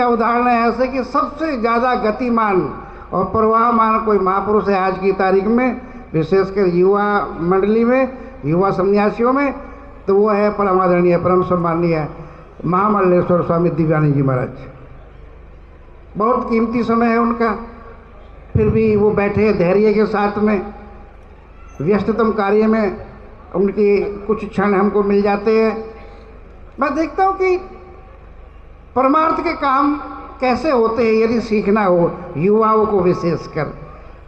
उदाहरण है ऐसे कि सबसे ज़्यादा गतिमान और प्रवाहमान कोई महापुरुष है आज की तारीख में, विशेषकर युवा मंडली में, युवा सन्यासियों में, तो वो है परम आदरणीय परम सम्माननीय महामंडलेश्वर स्वामी दिव्यानंद जी महाराज। बहुत कीमती समय है उनका, फिर भी वो बैठे धैर्य के साथ में व्यस्ततम कार्य में उनके कुछ क्षण हमको मिल जाते हैं। मैं देखता हूँ कि परमार्थ के काम कैसे होते हैं यदि सीखना हो युवाओं को विशेषकर,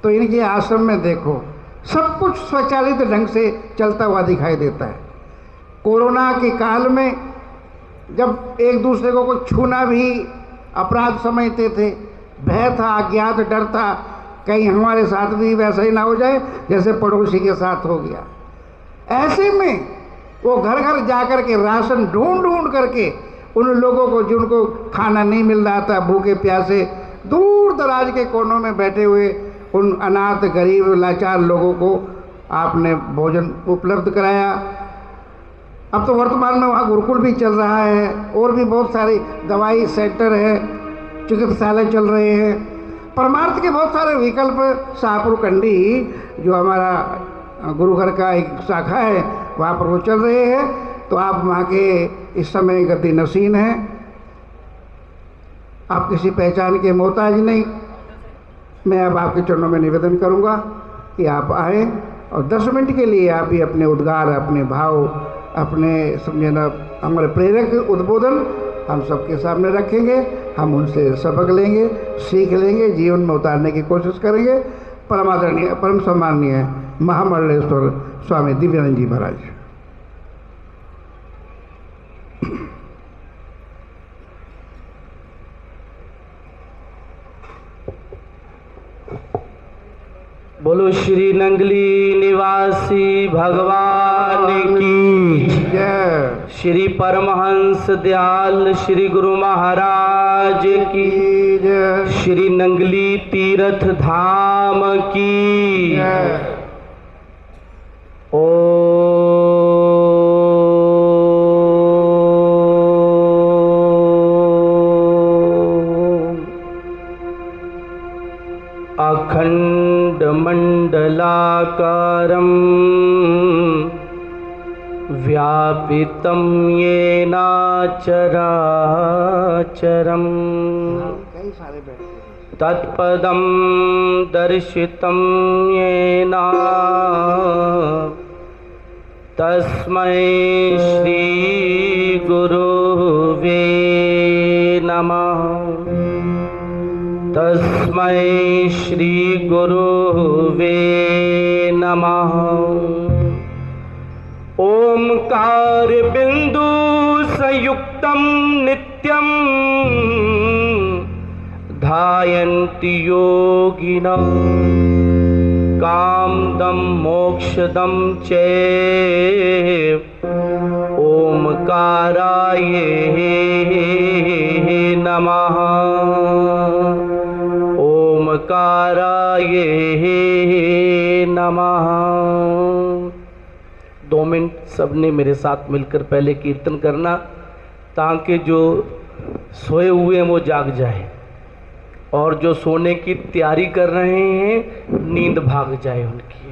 तो इनके आश्रम में देखो सब कुछ स्वचालित ढंग से चलता हुआ दिखाई देता है। कोरोना के काल में जब एक दूसरे को कोई छूना भी अपराध समझते थे, भय था, अज्ञात डर था, कहीं हमारे साथ भी वैसा ही ना हो जाए जैसे पड़ोसी के साथ हो गया। ऐसे में वो घर घर जा कर के राशन ढूंढ ढूंढ करके उन लोगों को जिनको खाना नहीं मिल रहा था, भूखे प्यासे दूर दराज के कोनों में बैठे हुए उन अनाथ गरीब लाचार लोगों को आपने भोजन उपलब्ध कराया। अब तो वर्तमान में वहाँ गुरुकुल भी चल रहा है और भी बहुत सारे दवाई सेंटर है, चिकित्सालय चल रहे हैं। परमार्थ के बहुत सारे विकल्प शाहपुर कंडी जो हमारा गुरुघर का एक शाखा है वहाँ पर वो चल रहे हैं, तो आप वहाँ के इस समय गति नसीन हैं, आप किसी पहचान के मोहताज नहीं। मैं अब आपके चरणों में निवेदन करूँगा कि आप आए और 10 मिनट के लिए आप ही अपने उद्गार, अपने भाव, अपने समझे ना हमारे प्रेरक उद्बोधन हम सबके सामने रखेंगे, हम उनसे सबक लेंगे, सीख लेंगे, जीवन में उतारने की कोशिश करेंगे। परम आदरणीय परम सम्माननीय महामंडलेश्वर स्वामी दिव्यानंद जी महाराज। बोलो श्री नंगली निवासी भगवान की जय। श्री परमहंस दयाल श्री गुरु महाराज की जय। श्री नंगली तीर्थ धाम की जय। अखंड मंडलाकारं व्यापितं येन चराचरम् तत्पदं दर्शितं येन तस्मै श्री गुरुवे नमः। तस्मै श्री गुरुवे नमः। ओंकार बिंदु संयुक्तं नित्यं ध्यायन्ति योगिनः कामदं मोक्षदं चैव ओंकाराय नमः। ओंकाराय नमः। 2 मिनट सबने मेरे साथ मिलकर पहले कीर्तन करना, ताकि जो सोए हुए हैं वो जाग जाए और जो सोने की तैयारी कर रहे हैं नींद भाग जाए उनकी।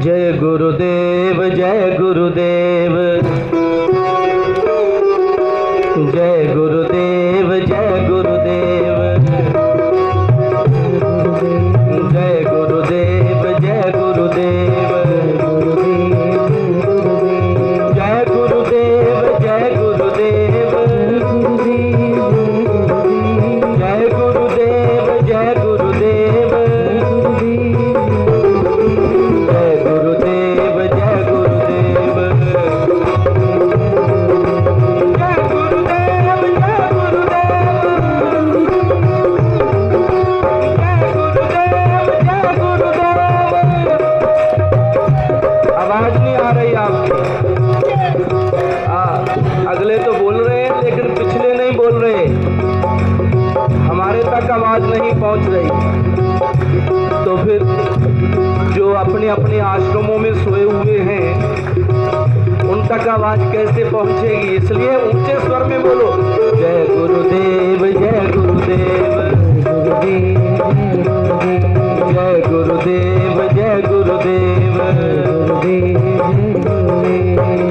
जय गुरुदेव, जय गुरुदेव, जय गुरुदेव, जय गुरुदेव, जय गुरुदेव, जय गुरुदेव, जय गुरुदेव, जय गुरुदेव, जय गुरुदेव, जय गुरुदेव, जय गुरुदेव, जय गुरुदेव। तक आवाज कैसे पहुंचेगी, इसलिए ऊंचे स्वर में बोलो जय गुरुदेव जय गुरुदेव जय गुरुदेव जय गुरुदेव जय गुरुदेव जय गुरुदेव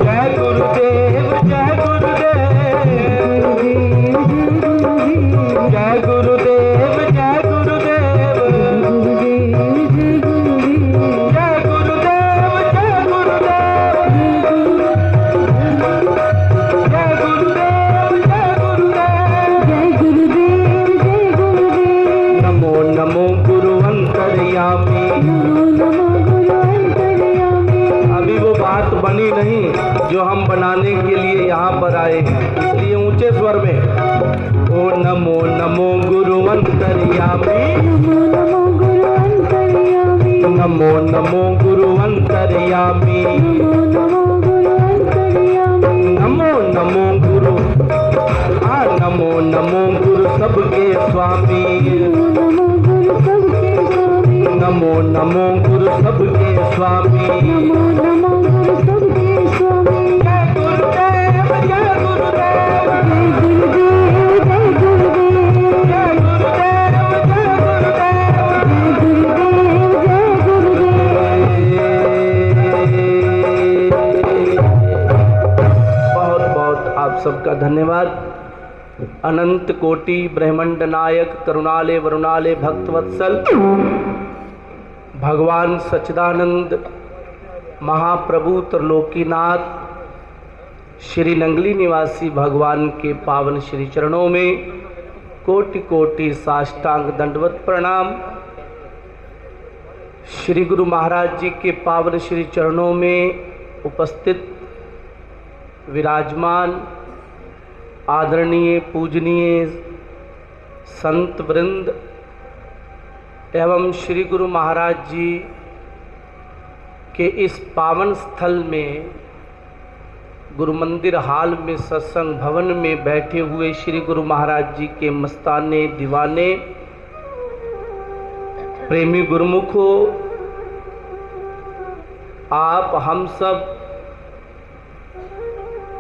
जय गुरुदेव जय गुरुदेव जय गुरुदेव जय गुरुदेव जय गुरुदेव जय गुरुदेव नमो नमो गुरु अंतर्यामी। अभी वो बात बनी नहीं जो हम बनाने के लिए यहाँ पर आए हैं, इसलिए ऊंचे स्वर में ओ नमो नमो गुरु अंतर्यामी नमो नमो गुरु अंतर्यामी नमो नमो गुरु नमो नमो गुरु सबके स्वामी नमो नमो गुरु सबके स्वामी जय गुरुदेव जय गुरुदेव जय गुरुदेव बहुत बहुत आप सबका धन्यवाद। अनंत कोटि ब्रह्मांड नायक करुणालय वरुणालय भक्तवत्सल भगवान सच्चिदानंद महाप्रभु त्रिलोकीनाथ श्री नंगली निवासी भगवान के पावन श्री चरणों में कोटि कोटि साष्टांग दंडवत प्रणाम। श्री गुरु महाराज जी के पावन श्री चरणों में उपस्थित विराजमान आदरणीय पूजनीय संत वृंद एवं श्री गुरु महाराज जी के इस पावन स्थल में गुरु मंदिर हाल में सत्संग भवन में बैठे हुए श्री गुरु महाराज जी के मस्ताने दीवाने प्रेमी गुरुमुखों, आप हम सब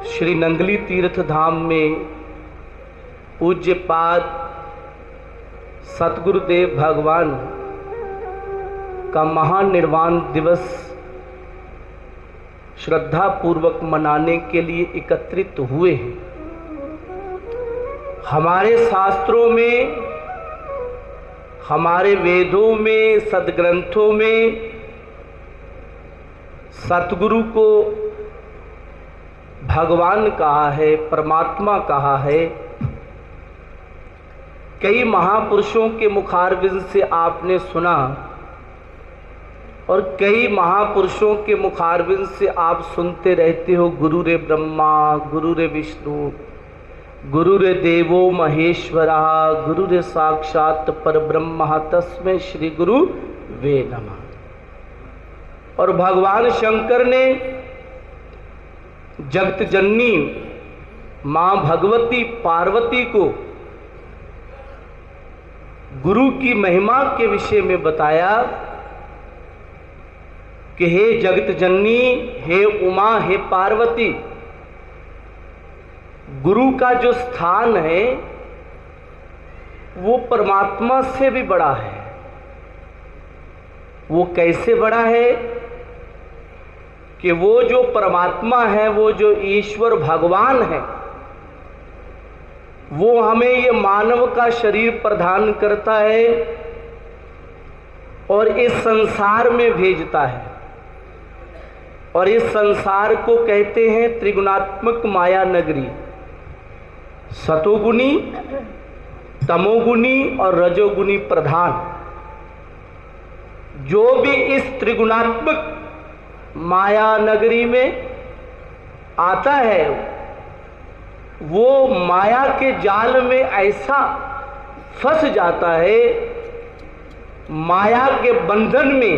श्री नंगली तीर्थ धाम में पूज्य पाद सतगुरुदेव भगवान का महानिर्वाण दिवस श्रद्धा पूर्वक मनाने के लिए एकत्रित हुए हैं। हमारे शास्त्रों में, हमारे वेदों में, सदग्रंथों में सतगुरु को भगवान कहा है, परमात्मा कहा है। कई महापुरुषों के मुखारबिंद से आपने सुना और कई महापुरुषों के मुखारबिंद से आप सुनते रहते हो गुरु रे ब्रह्मा गुरु रे विष्णु गुरु रे देवो महेश्वरा गुरु रे साक्षात परब्रह्म तस्मै श्री गुरु वे नमः। और भगवान शंकर ने जगत जननी मां भगवती पार्वती को गुरु की महिमा के विषय में बताया कि हे जगत जननी, हे उमा, हे पार्वती, गुरु का जो स्थान है वो परमात्मा से भी बड़ा है। वो कैसे बड़ा है कि वो जो परमात्मा है, वो जो ईश्वर भगवान है, वो हमें ये मानव का शरीर प्रदान करता है और इस संसार में भेजता है। और इस संसार को कहते हैं त्रिगुणात्मक माया नगरी, सतोगुनी, तमोगुनी और रजोगुनी प्रधान। जो भी इस त्रिगुणात्मक माया नगरी में आता है वो माया के जाल में ऐसा फंस जाता है, माया के बंधन में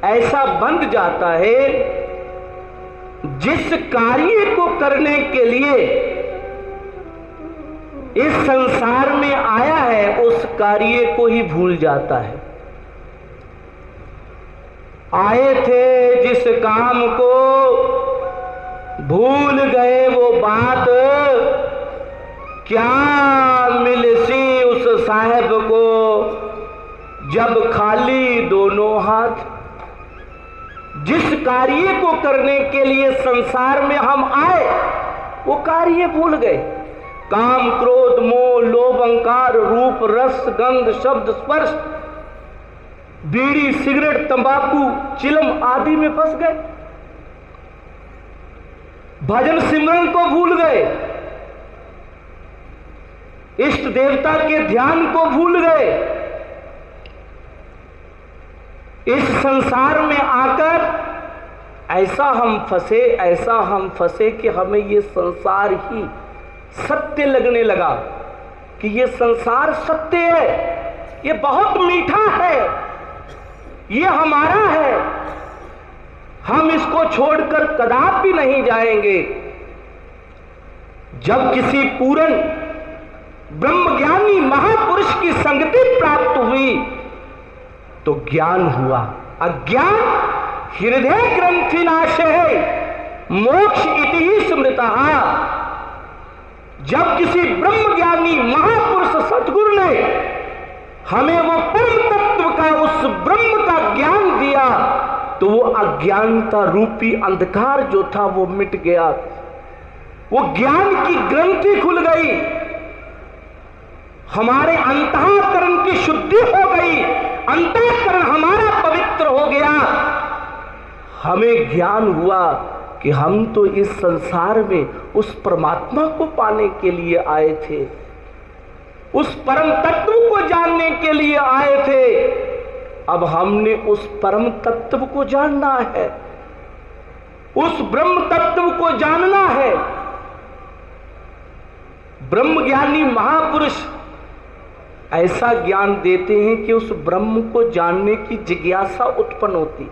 ऐसा बंध जाता है, जिस कार्य को करने के लिए इस संसार में आया है उस कार्य को ही भूल जाता है। आए थे जिस काम को भूल गए वो बात, क्या मिलसी उस साहब को जब खाली दोनों हाथ। जिस कार्य को करने के लिए संसार में हम आए वो कार्य भूल गए। काम क्रोध मोह लोभ अहंकार रूप रस गंध शब्द स्पर्श बीड़ी सिगरेट तंबाकू चिलम आदि में फंस गए। भजन सिमरन को भूल गए, इष्ट देवता के ध्यान को भूल गए। इस संसार में आकर ऐसा हम फंसे कि हमें ये संसार ही सत्य लगने लगा कि ये संसार सत्य है, ये बहुत मीठा है, ये हमारा है, हम इसको छोड़कर कदापि नहीं जाएंगे। जब किसी पूर्ण ब्रह्मज्ञानी महापुरुष की संगति प्राप्त हुई तो ज्ञान हुआ। अज्ञान हृदय ग्रंथि नाशे मोक्ष इति ही स्मृतः। जब किसी ब्रह्मज्ञानी महापुरुष सतगुरु ने हमें वो परम तत्व का उस ब्रह्म का ज्ञान दिया तो वो अज्ञानता रूपी अंधकार जो था वो मिट गया, वो ज्ञान की ग्रंथि खुल गई, हमारे अंतःकरण की शुद्धि हो गई, अंतःकरण हमारा पवित्र हो गया। हमें ज्ञान हुआ कि हम तो इस संसार में उस परमात्मा को पाने के लिए आए थे, उस परम तत्व को जानने के लिए आए थे। अब हमने उस परम तत्व को जानना है, उस ब्रह्म तत्व को जानना है। ब्रह्मज्ञानी महापुरुष ऐसा ज्ञान देते हैं कि उस ब्रह्म को जानने की जिज्ञासा उत्पन्न होती।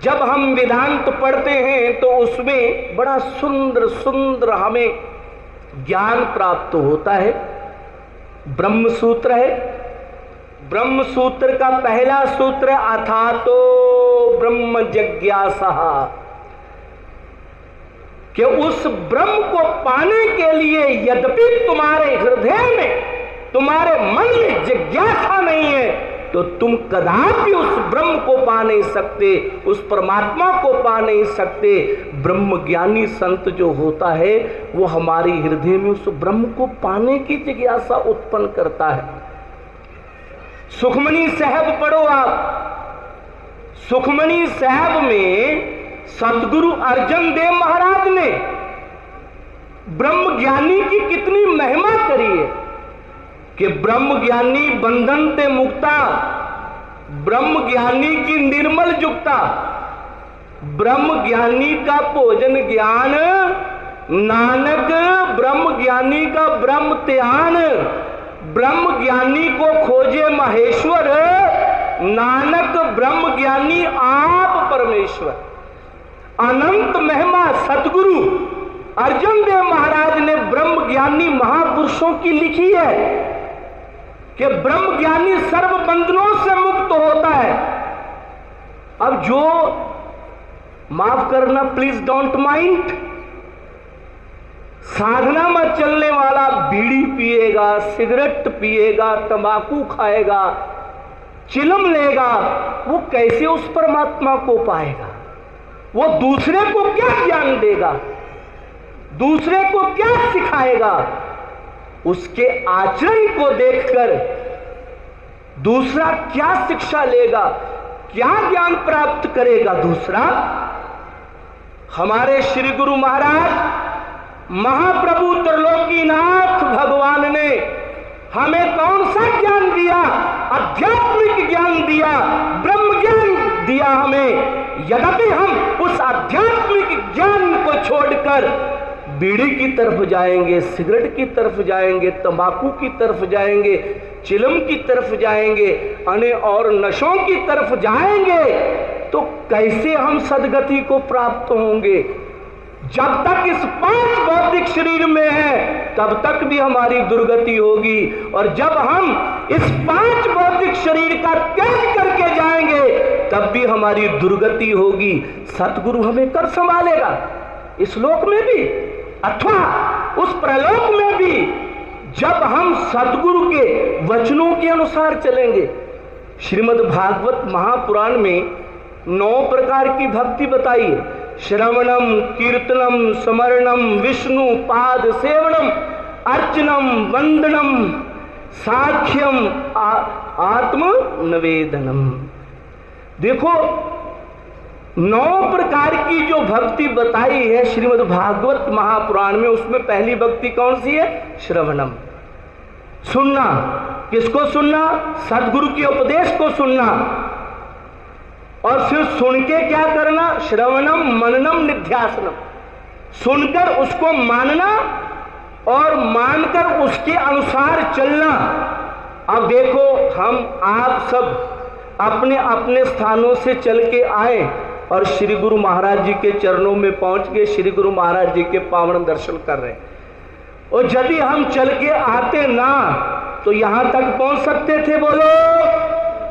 जब हम वेदांत पढ़ते हैं तो उसमें बड़ा सुंदर सुंदर हमें ज्ञान प्राप्त होता है। ब्रह्म सूत्र है, ब्रह्म सूत्र का पहला सूत्र अथातो ब्रह्म जिज्ञासा, कि उस ब्रह्म को पाने के लिए यद्यपि तुम्हारे हृदय में तुम्हारे मन में जिज्ञासा नहीं है तो तुम कदापि उस ब्रह्म को पा नहीं सकते, उस परमात्मा को पा नहीं सकते। ब्रह्मज्ञानी संत जो होता है वो हमारे हृदय में उस ब्रह्म को पाने की जिज्ञासा उत्पन्न करता है। सुखमनी साहब पढ़ो आप, सुखमनी साहब में सतगुरु अर्जन देव महाराज ने ब्रह्मज्ञानी की कितनी महिमा करी है कि ब्रह्मज्ञानी बंधन ते मुक्ता, ब्रह्मज्ञानी की निर्मल जुक्ता, ब्रह्मज्ञानी का भोजन ज्ञान नानक, ब्रह्मज्ञानी का ब्रह्म त्यान, ब्रह्मज्ञानी को खोजे महेश्वर नानक, ब्रह्मज्ञानी आप परमेश्वर। अनंत महिमा सतगुरु अर्जन देव महाराज ने ब्रह्मज्ञानी महापुरुषों की लिखी है कि ब्रह्मज्ञानी सर्व बंधनों से मुक्त होता है। अब जो, माफ करना प्लीज डोंट माइंड, साधना में चलने वाला बीड़ी पिएगा, सिगरेट पिएगा, तंबाकू खाएगा, चिलम लेगा, वो कैसे उस परमात्मा को पाएगा? वो दूसरे को क्या ज्ञान देगा, दूसरे को क्या सिखाएगा? उसके आचरण को देखकर दूसरा क्या शिक्षा लेगा, क्या ज्ञान प्राप्त करेगा दूसरा? हमारे श्री गुरु महाराज महाप्रभु त्रिलोकीनाथ भगवान ने हमें कौन सा ज्ञान दिया? आध्यात्मिक ज्ञान दिया, ब्रह्म ज्ञान दिया हमें। यद्यपि हम उस आध्यात्मिक ज्ञान को छोड़कर बीड़ी की तरफ जाएंगे, सिगरेट की तरफ जाएंगे, तंबाकू की तरफ जाएंगे, चिलम की तरफ जाएंगे, अन्य और नशों की तरफ जाएंगे, तो कैसे हम सदगति को प्राप्त होंगे? जब तक इस 5 भौतिक शरीर में है तब तक भी हमारी दुर्गति होगी, और जब हम इस 5 भौतिक शरीर का त्याग करके जाएंगे तब भी हमारी दुर्गति होगी, सतगुरु हमें कर संभालेगा, इस लोक में भी अथवा उस प्रलोक में भी, जब हम सतगुरु के वचनों के अनुसार चलेंगे। श्रीमद् भागवत महापुराण में 9 प्रकार की भक्ति बताई है। श्रवणम, कीर्तनम, स्मरणम, विष्णु पाद सेवनम, अर्चनम, वंदनम, साख्यम, आत्म निवेदनम। देखो 9 प्रकार की जो भक्ति बताई है श्रीमद् भागवत महापुराण में, उसमें पहली भक्ति कौन सी है? श्रवणम, सुनना। किसको सुनना? सदगुरु के उपदेश को सुनना। और फिर सुन के क्या करना? श्रवणम, मननम, निध्यासनम। सुनकर उसको मानना और मानकर उसके अनुसार चलना। अब देखो, हम आप सब अपने अपने स्थानों से चल के आए और श्री गुरु महाराज जी के चरणों में पहुंच गए, श्री गुरु महाराज जी के पावन दर्शन कर रहे हैं। और यदि हम चल के आते ना तो यहां तक पहुंच सकते थे? बोलो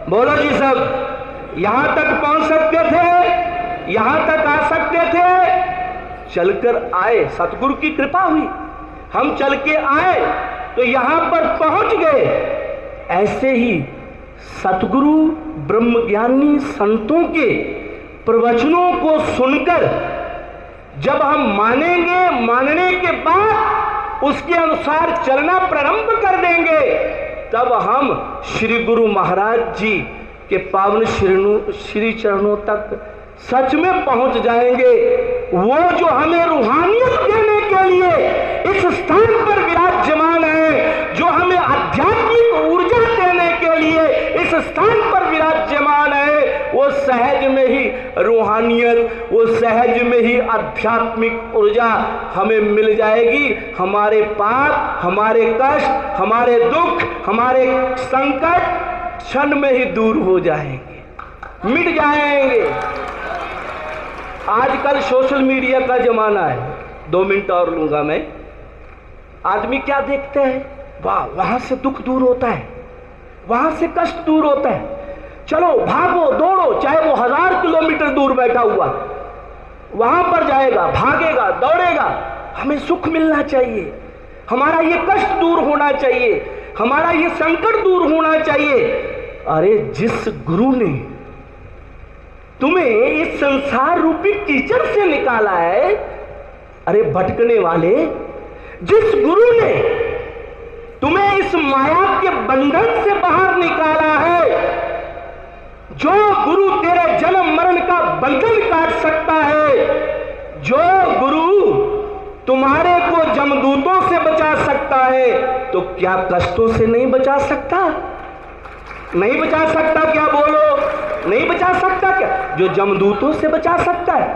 बोलो जी सब, यहां तक पहुंच सकते थे? यहां तक आ सकते थे? चलकर आए, सतगुरु की कृपा हुई, हम चल के आए तो यहां पर पहुंच गए। ऐसे ही सतगुरु ब्रह्मज्ञानी संतों के प्रवचनों को सुनकर जब हम मानेंगे, मानने के बाद उसके अनुसार चलना प्रारंभ कर देंगे, तब हम श्री गुरु महाराज जी के पावन श्री चरणों तक सच में पहुंच जाएंगे। वो जो हमें रूहानियत देने के लिए इस स्थान पर विराजमान है, जो हमें आध्यात्मिक ऊर्जा देने के लिए इस स्थान पर विराजमान है, वो सहज में ही रूहानियत, वो सहज में ही आध्यात्मिक ऊर्जा हमें मिल जाएगी। हमारे पाप, हमारे कष्ट, हमारे दुख, हमारे संकट क्षण में ही दूर हो जाएंगे, मिट जाएंगे। आजकल सोशल मीडिया का जमाना है। 2 मिनट और लूंगा मैं। आदमी क्या देखते हैं? वाह, वहां से दुख दूर होता है, वहां से कष्ट दूर होता है, चलो भागो दौड़ो, चाहे वो 1000 किलोमीटर दूर बैठा हुआ वहां पर जाएगा, भागेगा, दौड़ेगा। हमें सुख मिलना चाहिए, हमारा ये कष्ट दूर होना चाहिए, हमारा ये संकट दूर होना चाहिए। अरे जिस गुरु ने तुम्हें इस संसार रूपी कीचड़ से निकाला है, अरे भटकने वाले, जिस गुरु ने तुम्हें इस माया के बंधन से बाहर निकाला है, जो गुरु तेरे जन्म मरण का बंधन काट सकता है, जो गुरु तुम्हारे को जमदूतों से बचा सकता है, तो क्या कष्टों से नहीं बचा सकता? नहीं बचा सकता क्या? बोलो, नहीं बचा सकता क्या? जो जमदूतों से बचा सकता है,